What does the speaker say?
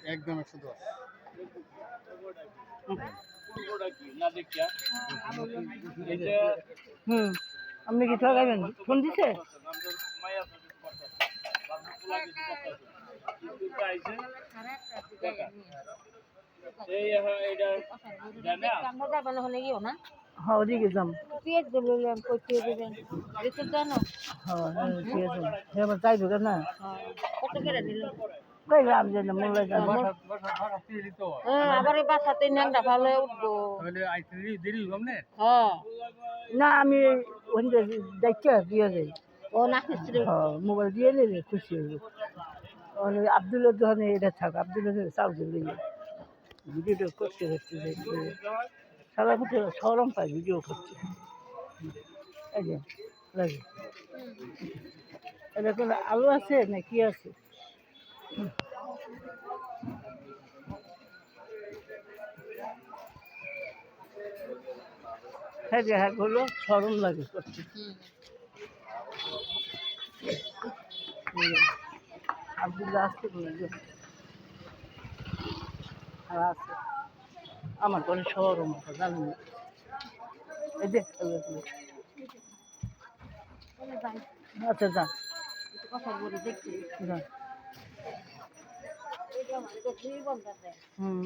একদম 110। হুম আপনি কি ঠকাবেন ফোন দিছে হ্যাঁ ওদিকে যাম হ্যাঁ ঠিক আছে এবার তাই ঢুকে না কইলাম যে মোল্লা যাবো আবার এই বাসাতে ন্যাংটা ভালো উঠবো তাহলে আইতে দেরি হবে না? হ্যাঁ না আমি ওখানে দেখতে দিয়ে যাই ও নাকি হ্যাঁ মোবাইল দিয়ে নেবে খুশি হইব আব্দুলের দোকানে এটা থাক আব্দুলের চাল দিলে ভিডিওটা করতে করতে দেখতে সারা মধ্যে সরম পায় ভিডিও করতে এই যে লাগে এটা কোনো আলু আছে না কি আছে হ্যাঁ যে হ্যাঁ হলো সরম লাগে করতে আব্দুল্লাহ আসতে বললো আর আছে আমার ঘরে সরম জানি না এই যে আচ্ছা যা কথা বলে দেখছি যা হুম